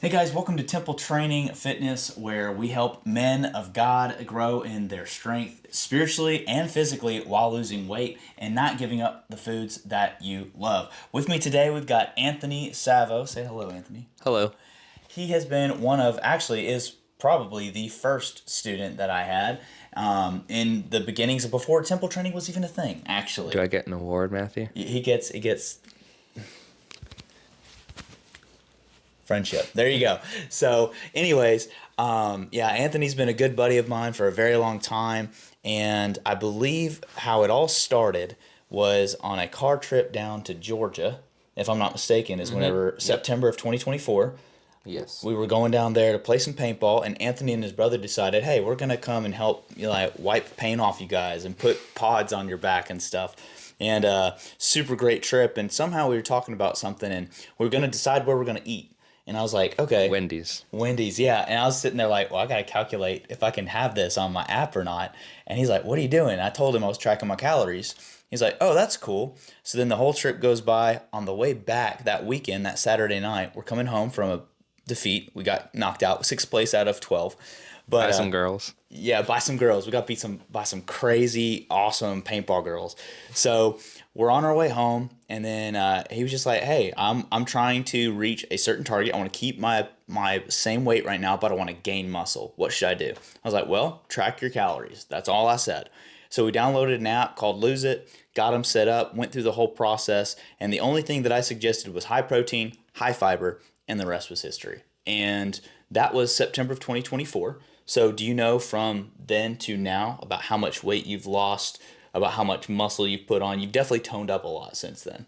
Hey guys, welcome to Temple Training Fitness, where we help men of God grow in their strength spiritually and physically while losing weight and not giving up the foods that you love. With me today, we've got Anthony Savo. Say hello, Anthony. Hello. He has been one of, actually, is probably the first student that I had in the beginnings of before Temple Training was even a thing, actually. Do I get an award, Matthew? He gets friendship. There you go. So, anyways, yeah, Anthony's been a good buddy of mine for a very long time, and I believe how it all started was on a car trip down to Georgia, if I'm not mistaken, is whenever September of 2024. Yes. We were going down there to play some paintball, and Anthony and his brother decided, hey, we're gonna come and help, like wipe paint off you guys and put pods on your back and stuff. And super great trip. And somehow we were talking about something, and we were gonna decide where we're gonna eat. And I was like, okay, Wendy's. Wendy's, yeah. And I was sitting there like, well, I gotta calculate if I can have this on my app or not. And he's like, what are you doing? And I told him I was tracking my calories. He's like, oh, that's cool. So then the whole trip goes by. On the way back that weekend, that Saturday night, we're coming home from a defeat. We got knocked out, sixth place out of 12. But Buy some girls. yeah, by some girls. We got beat by some crazy, awesome paintball girls. So we're on our way home, and then he was just like, "Hey, I'm trying to reach a certain target. I want to keep my same weight right now, but I want to gain muscle. What should I do?" I was like, "Well, track your calories." That's all I said. So we downloaded an app called Lose It, got him set up, went through the whole process, and the only thing that I suggested was high protein, high fiber, and the rest was history. And that was September of 2024. So do you know from then to now about how much weight you've lost, about how much muscle you've put on? You've definitely toned up a lot since then.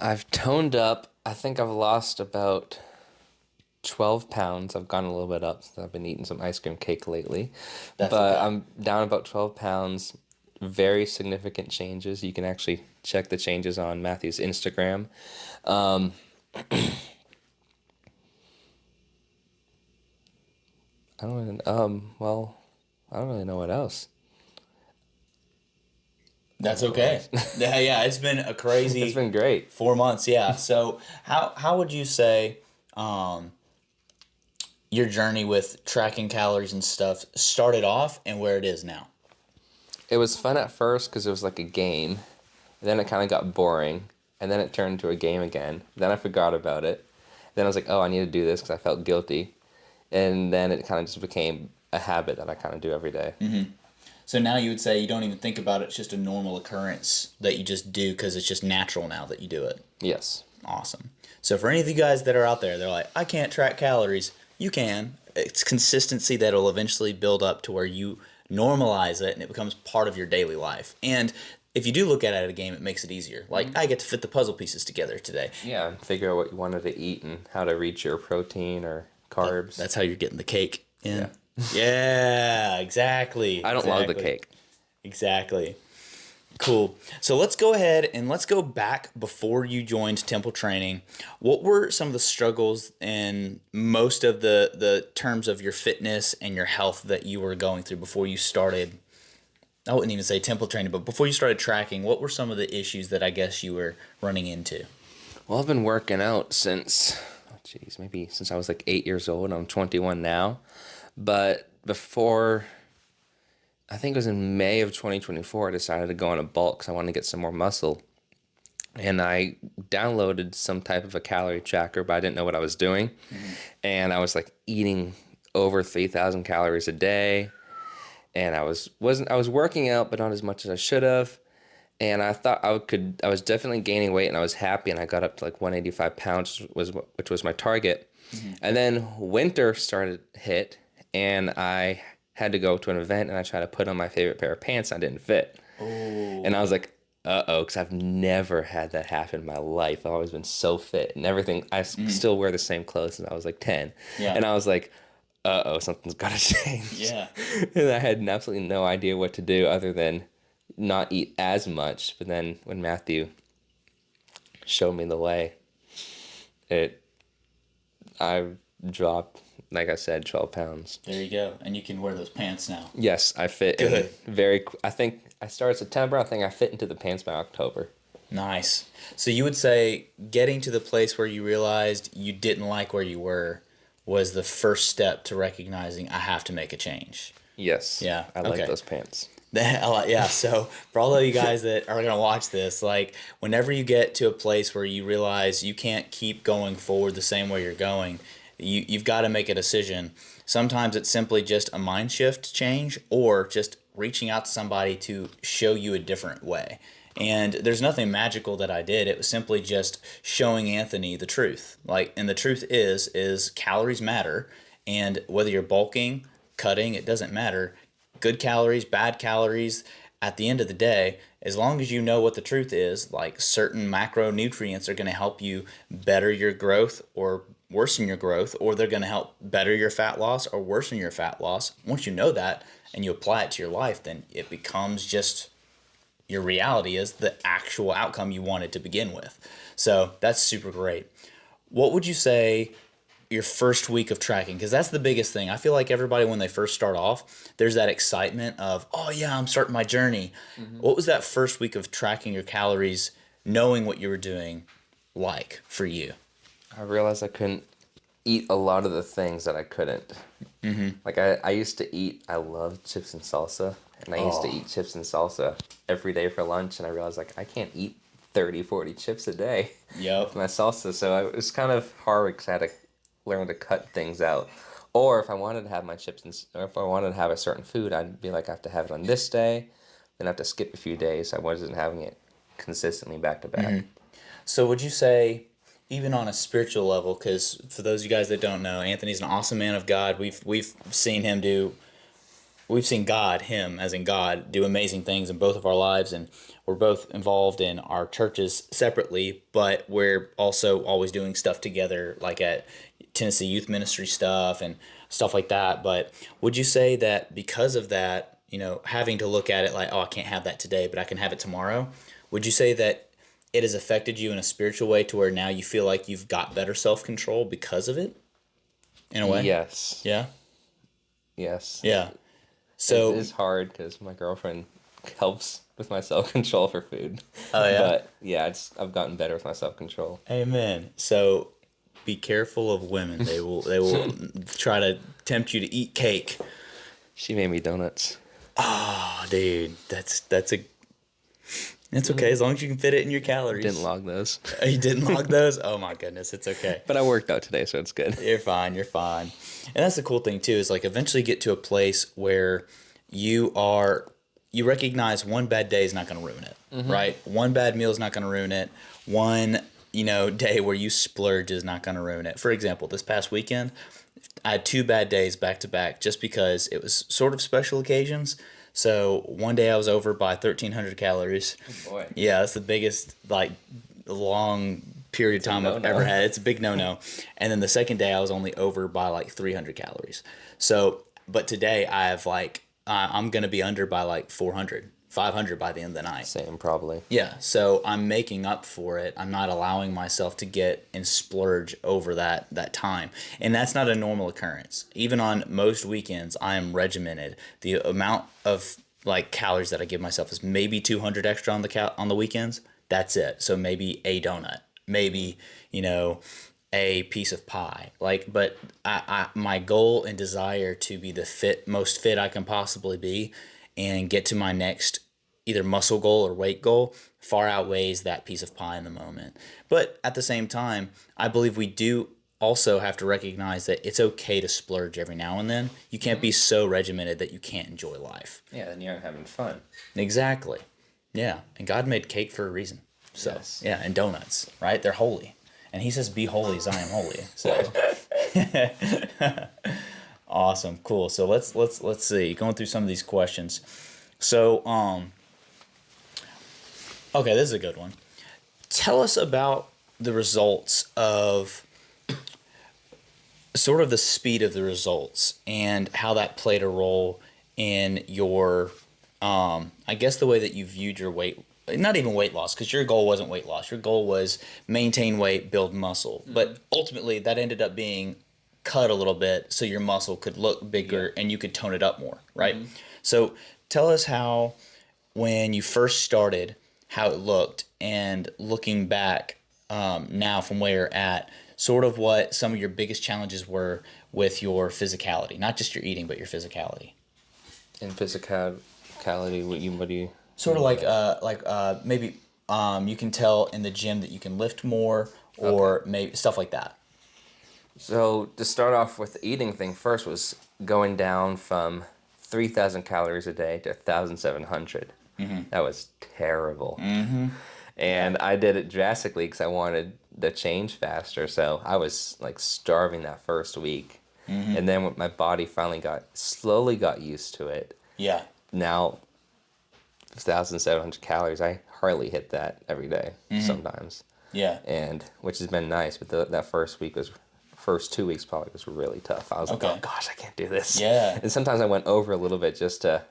I've toned up. I think I've lost about 12 pounds. I've gone a little bit up since I've been eating some ice cream cake lately. That's But okay. I'm down about 12 pounds. Very significant changes. You can actually check the changes on Matthew's Instagram. Um, I don't even, well, I don't really know what else. That's okay. Yeah, yeah, it's been a It's crazy been great. 4 months. Yeah. So how would you say um, your journey with tracking calories and stuff started off and where it is now? It was fun at first because it was like a game. Then it kind of got boring. And then it turned into a game again. Then I forgot about it. Then I was like, oh, I need to do this because I felt guilty. And then it kind of just became a habit that I kind of do every day. So now you would say you don't even think about it. It's just a normal occurrence that you just do because it's just natural now that you do it. Yes. Awesome. So for any of you guys that are out there, they're like, I can't track calories. You can. It's consistency that'll eventually build up to where you normalize it and it becomes part of your daily life. And if you do look at it as a game, it makes it easier. Like, I get to fit the puzzle pieces together today. Yeah, and figure out what you wanted to eat and how to reach your protein or carbs. That's how you're getting the cake in. Yeah. Yeah, exactly. I don't love the Exactly. cake. Exactly. Cool. So let's go ahead and let's go back before you joined Temple Training. What were some of the struggles and most of the terms of your fitness and your health that you were going through before you started? I wouldn't even say Temple Training, but before you started tracking, what were some of the issues that I guess you were running into? Well, I've been working out since, oh geez, maybe since I was like 8 years old. I'm 21 now. But before, I think it was in May of 2024, I decided to go on a bulk because I wanted to get some more muscle. And I downloaded some type of a calorie tracker, but I didn't know what I was doing. And I was like eating over 3,000 calories a day. And I was working out, but not as much as I should have. And I thought I was definitely gaining weight, and I was happy, and I got up to like 185 pounds, which was my target. And then winter started hit, and I had to go to an event, and I tried to put on my favorite pair of pants, and I didn't fit. Oh. And I was like, uh-oh, because I've never had that happen in my life. I've always been so fit and everything. Still wear the same clothes since I was like 10. Yeah. And I was like, uh-oh, something's got to change. Yeah. And I had absolutely no idea what to do other than not eat as much. But then when Matthew showed me the way, I dropped, like I said, 12 pounds. There you go. And you can wear those pants now. Yes, I fit Good. I think I started September. I think I fit into the pants by October. Nice. So you would say getting to the place where you realized you didn't like where you were was the first step to recognizing I have to make a change. Yes. Yeah. I like Okay. those pants. Yeah. So for all of you guys that are gonna watch this, like whenever you get to a place where you realize you can't keep going forward the same way you're going, you've got to make a decision. Sometimes it's simply just a mind shift change, or just reaching out to somebody to show you a different way. And there's nothing magical that I did. It was simply just showing Anthony the truth. Like, and the truth is calories matter, and whether you're bulking, cutting, it doesn't matter. Good calories, bad calories, at the end of the day, as long as you know what the truth is, like certain macronutrients are going to help you better your growth or worsen your growth, or they're going to help better your fat loss or worsen your fat loss. Once you know that and you apply it to your life, then it becomes just your reality is the actual outcome you wanted to begin with. So that's super great. What would you say your first week of tracking? Because that's the biggest thing. I feel like everybody, when they first start off, there's that excitement of, oh yeah, I'm starting my journey. What was that first week of tracking your calories, knowing what you were doing, like for you? I realized I couldn't eat a lot of the things that I couldn't. Like I used to eat, I loved chips and salsa, and I used to Oh, eat chips and salsa every day for lunch, and I realized like I can't eat 30, 40 chips a day yep. with my salsa, so it was kind of hard because I had to learn to cut things out. Or if I wanted to have my chips or if I wanted to have a certain food, I'd be like, I have to have it on this day, then I have to skip a few days. I wasn't having it consistently back to back. So would you say, even on a spiritual level, because for those of you guys that don't know, Anthony's an awesome man of God. We've seen him do we've seen God, him as in God, do amazing things in both of our lives, and we're both involved in our churches separately, but we're also always doing stuff together, like at Tennessee Youth Ministry stuff and stuff like that. But would you say that because of that, having to look at it like, oh, I can't have that today, but I can have it tomorrow, would you say that it has affected you in a spiritual way to where now you feel like you've got better self control because of it, in a way? Yes. Yeah. Yes. Yeah. It So, is hard because my girlfriend helps with my self control for food. oh yeah. But yeah, I've gotten better with my self control. Amen. So be careful of women. They will try to tempt you to eat cake. She made me donuts. Oh, dude, that's okay as long as you can fit it in your Didn't calories. log those. You didn't log those? Oh my goodness, it's okay. But I worked out today, so it's good. You're fine. You're fine. And that's the cool thing too, is like eventually get to a place where you are you recognize one bad day is not going to ruin it, right? One bad meal is not going to ruin it. One, day where you splurge is not going to ruin it. For example, this past weekend, I had 2 bad days back to back just because it was sort of special occasions. So one day I was over by 1,300 calories. Oh boy. Yeah, that's the biggest like long period of a time I've no-no. ever had. It's a big no-no. And then the second day I was only over by like 300 calories. So, but today I have like I'm gonna be under by like 400, 500 by the end of the night. Same, probably. Yeah, so I'm making up for it. I'm not allowing myself to get and splurge over that time. And that's not a normal occurrence. Even on most weekends, I am regimented. The amount of like calories that I give myself is maybe 200 extra on the weekends. That's it. So maybe a donut, maybe, a piece of pie. Like, but my goal and desire to be the most fit I can possibly be and get to my next either muscle goal or weight goal far outweighs that piece of pie in the moment. But at the same time, I believe we do also have to recognize that it's okay to splurge every now and then. You can't be so regimented that you can't enjoy life. Yeah, then you're having fun. Exactly. Yeah. And God made cake for a reason. So, Yes. yeah, and donuts, right? They're holy. And he says, be holy as I am holy. So, awesome. Cool. So let's see. Going through some of these questions. So, okay, this is a good one. Tell us about the results of sort of the speed of the results and how that played a role in your, I guess, the way that you viewed your weight, not even weight loss, because your goal wasn't weight loss. Your goal was maintain weight, build muscle. But ultimately, that ended up being cut a little bit so your muscle could look bigger and you could tone it up more, right? So tell us how, when you first started, how it looked, and looking back now from where you're at, sort of what some of your biggest challenges were with your physicality, not just your eating, but your physicality. In physicality, what do you Sort of mean by like that? maybe you can tell in the gym that you can lift more, Okay. or maybe stuff like that. So to start off with the eating thing first was going down from 3,000 calories a day to 1,700. That was terrible. Yeah. And I did it drastically because I wanted the change faster. So I was like starving that first week. And then when my body finally slowly got used to it, Yeah. now 1,700 calories, I hardly hit that every day sometimes. Yeah. And which has been nice. But that first 2 weeks probably was really tough. I was like, oh Okay. gosh, I can't do this. Yeah. And sometimes I went over a little bit just to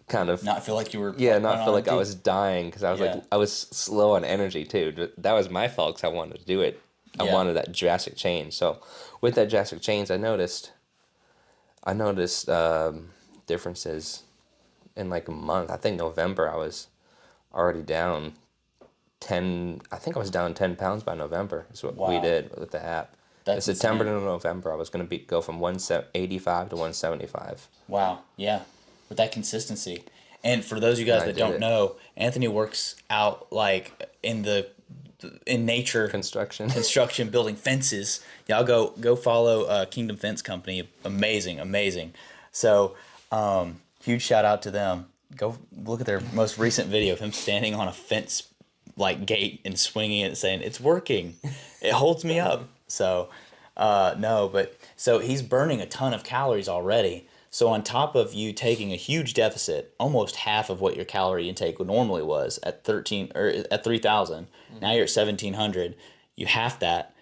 kind of, Not feel like you were yeah, like not running feel on like I empty. was dying because I was like, Yeah. I was slow on energy too. That was my fault because I wanted to do it. I Yeah. wanted that drastic change. So with that drastic change, I noticed differences in like a month. I think November I was already down 10. I think I was down 10 pounds by November. Is what we Wow. did with the app. In That's September insane. to November, I was gonna go from 185 to 175, Wow. Yeah. With that consistency. And for those of you and guys I that did don't it. know, Anthony works out like in nature, Construction. construction, building fences. Y'all go follow Kingdom Fence Company. Amazing, amazing. So, huge shout out to them. Go look at their most recent video of him standing on a fence like gate and swinging it, saying it's working. It holds me up. So, no, but so he's burning a ton of calories already. So on top of you taking a huge deficit, almost half of what your calorie intake normally was at 13 or at 3,000, now you're at 1,700. You half that.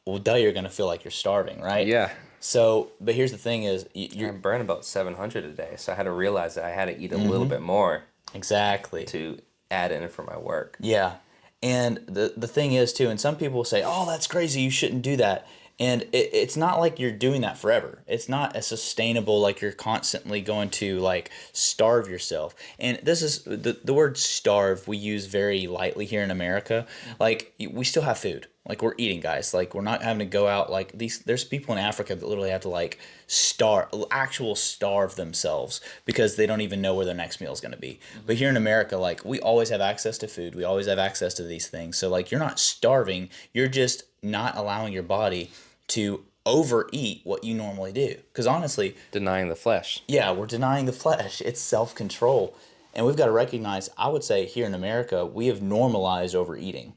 Well, duh, you're gonna feel like you're starving, right? Yeah, So, but here's the thing: is I you're burn about 700 a day, so I had to realize that I had to eat a little bit more exactly. to add in for my work. Yeah. And the thing is too, and some people say, "Oh, that's crazy. You shouldn't do that." And it's not like you're doing that forever. It's not a sustainable like you're constantly going to like starve yourself. And this is the word starve we use very lightly here in America. Like we still have food. Like we're eating, guys. Like we're not having to go out like these there's people in Africa that literally have to like starve themselves because they don't even know where their next meal is going to be. But here in America, like we always have access to food. We always have access to these things. So like you're not starving, you're just not allowing your body to overeat what you normally do. Cuz honestly, Denying the flesh. yeah, we're denying the flesh. It's self-control. And we've got to recognize, I would say here in America, we have normalized overeating.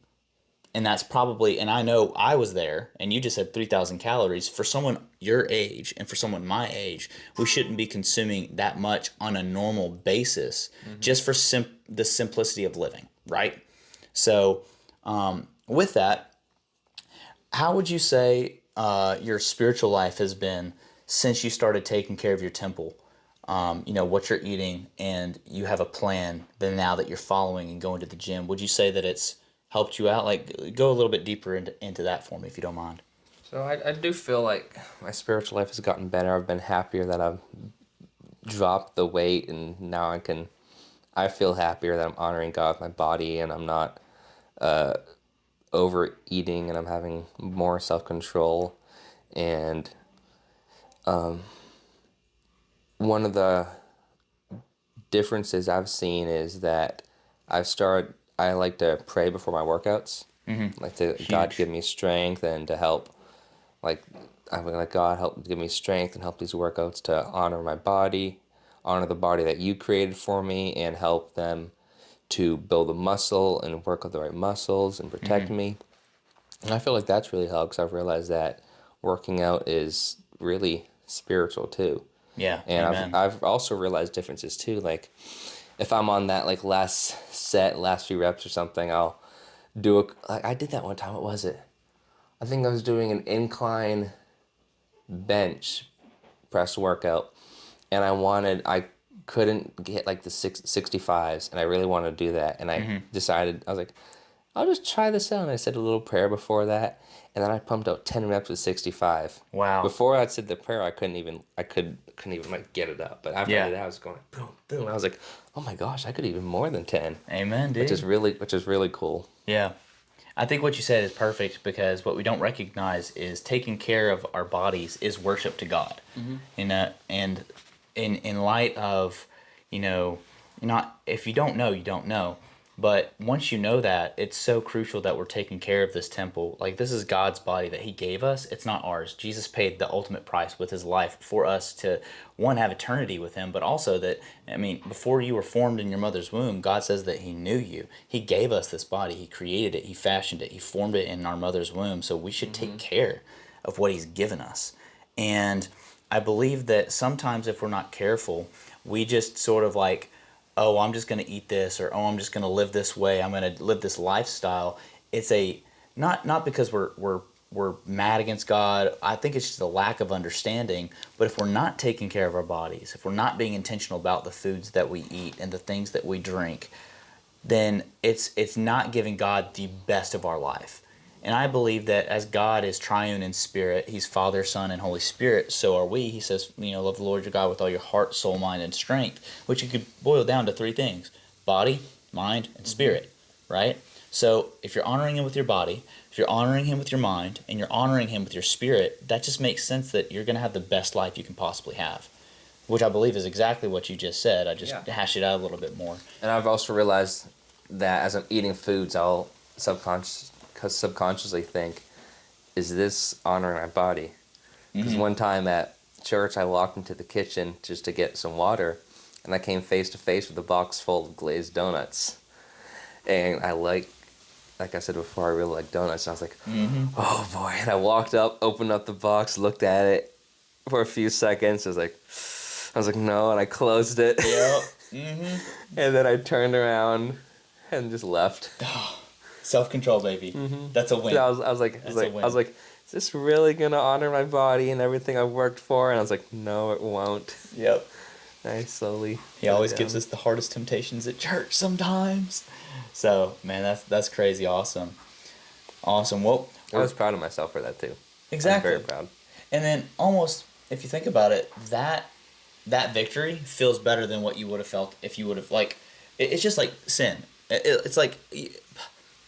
And that's probably, and I know I was there, and you just said 3,000 calories. For someone your age and for someone my age, we shouldn't be consuming that much on a normal basis just for the simplicity of living, right? So, with that, how would you say your spiritual life has been since you started taking care of your temple? What you're eating, and you have a plan. Then now that you're following and going to the gym, would you say that it's helped you out? Like, go a little bit deeper into that for me, if you don't mind. So I do feel like my spiritual life has gotten better. I've been happier that I've dropped the weight, and now I feel happier that I'm honoring God with my body, and I'm not overeating, and I'm having more self control. And one of the differences I've seen is that I like to pray before my workouts. Like to God Huge. give me strength and to help, like, I would like God help give me strength and help these workouts to honor my body, honor the body that you created for me, and help them to build a muscle and work with the right muscles and protect me. And I feel like that's really helped because I've realized that working out is really spiritual too. Yeah. And Amen. I've also realized differences too. Like if I'm on that like last few reps or something, I'll do like I did that one time. What was it? I think I was doing an incline bench press workout, and I couldn't get like the 65s, and I really wanted to do that, and I decided I was like, I'll just try this out. And I said a little prayer before that, and then I pumped out 10 reps with 65. Wow. Before I said the prayer, I couldn't even like get it up. But after I Yeah. did that, I was going boom, boom. I was like, oh my gosh, I could even more than 10, Amen, which is dude. really cool. Yeah. I think what you said is perfect because what we don't recognize is taking care of our bodies is worship to God. And in light of, you know, not if you don't know, you don't know. But once you know that, it's so crucial that we're taking care of this temple. Like this is God's body that He gave us. It's not ours. Jesus paid the ultimate price with His life for us to one have eternity with Him, but also that I mean, before you were formed in your mother's womb, God says that He knew you. He gave us this body. He created it. He fashioned it. He formed it in our mother's womb. So we should take care of what He's given us. And I believe that sometimes if we're not careful, we just sort of like, oh, I'm just going to eat this, or oh, I'm just going to live this way. I'm going to live this lifestyle. It's a not because we're mad against God. I think it's just a lack of understanding. But if we're not taking care of our bodies, if we're not being intentional about the foods that we eat and the things that we drink, then it's not giving God the best of our life. And I believe that as God is triune in spirit, He's Father, Son, and Holy Spirit, so are we. He says, love the Lord your God with all your heart, soul, mind, and strength, which you could boil down to three things: body, mind, and spirit, right? So if you're honoring Him with your body, if you're honoring Him with your mind, and you're honoring Him with your spirit, that just makes sense that you're going to have the best life you can possibly have, which I believe is exactly what you just said. I just hashed it out a little bit more. And I've also realized that as I'm eating foods, I'll subconsciously think, is this honoring my body? Because one time at church, I walked into the kitchen just to get some water, and I came face to face with a box full of glazed donuts. And I like I said before, I really like donuts. And I was like, oh boy. And I walked up, opened up the box, looked at it for a few seconds. I was like, no, and I closed it. Yep. And then I turned around and just left. Self-control, baby. That's a win. I was like, is this really gonna honor my body and everything I've worked for? And I was like, no, it won't. Yep. I slowly. He always gives us the hardest temptations at church sometimes. So, man, that's crazy awesome. Awesome. Well, I was proud of myself for that too. exactly. I'm very proud. And then almost, if you think about it, that victory feels better than what you would have felt if you would have it's just like sin. It's like it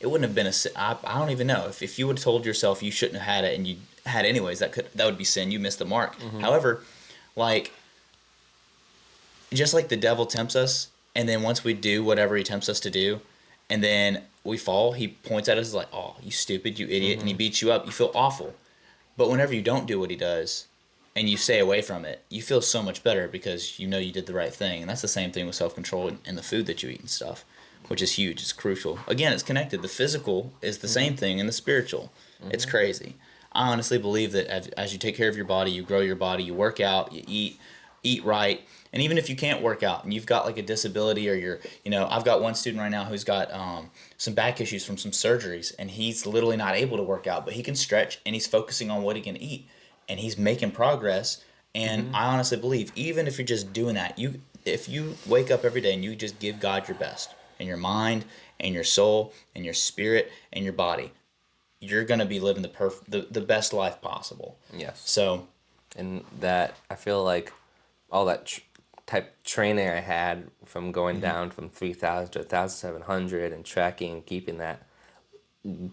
wouldn't have been a sin. I don't even know if you would have told yourself you shouldn't have had it and you had it anyways. That would be sin. You missed the mark. However, like just like the devil tempts us, and then once we do whatever he tempts us to do, and then we fall, he points at us like, "Oh, you stupid, you idiot," and he beats you up. You feel awful. But whenever you don't do what he does, and you stay away from it, you feel so much better because you know you did the right thing. And that's the same thing with self-control and the food that you eat and stuff, which is huge. It's crucial. Again, it's connected. The physical is the same thing in the spiritual. It's crazy. I honestly believe that as you take care of your body, you grow your body, you work out, you eat right. And even if you can't work out and you've got like a disability or I've got one student right now who's got some back issues from some surgeries, and he's literally not able to work out, but he can stretch and he's focusing on what he can eat and he's making progress. And I honestly believe even if you're just doing that, if you wake up every day and you just give God your best in your mind and your soul and your spirit and your body, you're going to be living the best life possible. Yes. So, and that I feel like all that type training I had from going down from 3,000 to 1,700 and tracking and keeping that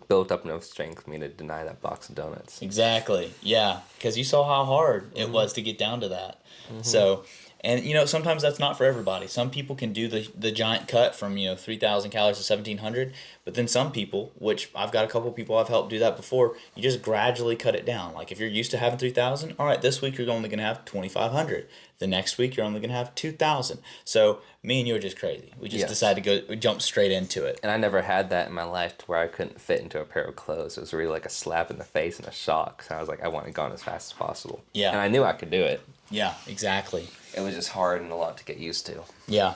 built up enough strength for me to deny that box of donuts. exactly. Yeah. Because you saw how hard it was to get down to that. So, and sometimes that's not for everybody. Some people can do the giant cut from 3,000 calories to 1,700, but then some people, which I've got a couple people I've helped do that before, you just gradually cut it down. Like if you're used to having 3,000, all right, this week you're only going to have 2,500. The next week you're only going to have 2,000. So me and you are just crazy. We just decided to jump straight into it. And I never had that in my life to where I couldn't fit into a pair of clothes. It was really like a slap in the face and a shock. So I was like, I want to go on as fast as possible. Yeah. And I knew I could do it. Yeah, exactly. It was just hard and a lot to get used to. Yeah.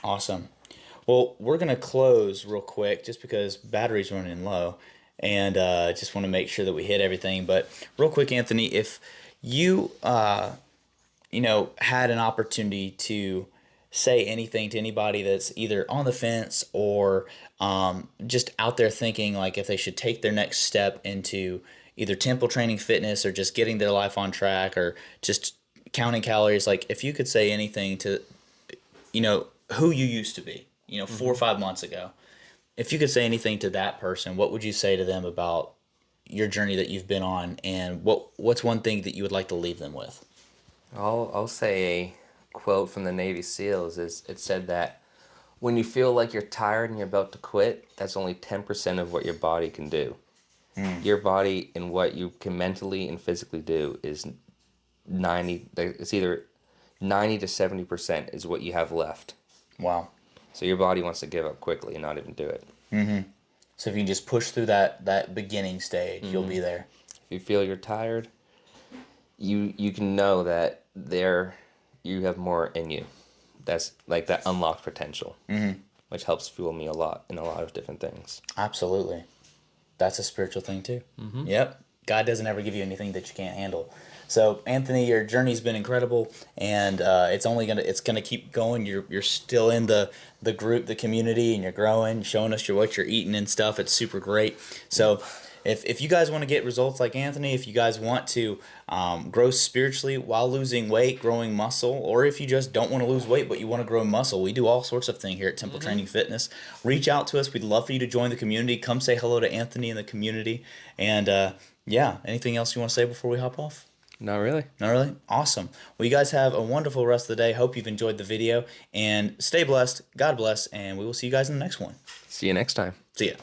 Awesome. Well, we're going to close real quick just because battery's running low, and just want to make sure that we hit everything. But real quick, Anthony, if you, had an opportunity to say anything to anybody that's either on the fence or just out there thinking like if they should take their next step into either temple training, fitness, or just getting their life on track, or just counting calories, like if you could say anything to who you used to be 4 or 5 months ago, if you could say anything to that person, what would you say to them about your journey that you've been on, and what's one thing that you would like to leave them with? I'll say a quote from the Navy SEALs is it said that when you feel like you're tired and you're about to quit, that's only 10% of what your body can do. Your body and what you can mentally and physically do is 90, it's either 90 to 70% is what you have left. Wow. So your body wants to give up quickly and not even do it. So if you can just push through that beginning stage, you'll be there. If you feel you're tired, you can know that you have more in you. That's like that unlocked potential, which helps fuel me a lot in a lot of different things. Absolutely. That's a spiritual thing too. Yep. God doesn't ever give you anything that you can't handle. So Anthony, your journey's been incredible, and it's gonna keep going. You're still in the group, the community, and you're growing, showing us what you're eating and stuff. It's super great. So if you guys want to get results like Anthony, if you guys want to grow spiritually while losing weight, growing muscle, or if you just don't want to lose weight but you want to grow muscle, we do all sorts of things here at Temple Training Fitness. Reach out to us. We'd love for you to join the community. Come say hello to Anthony in the community. And yeah, anything else you want to say before we hop off? Not really. Not really? Awesome. Well, you guys have a wonderful rest of the day. Hope you've enjoyed the video. And stay blessed. God bless. And we will see you guys in the next one. See you next time. See ya.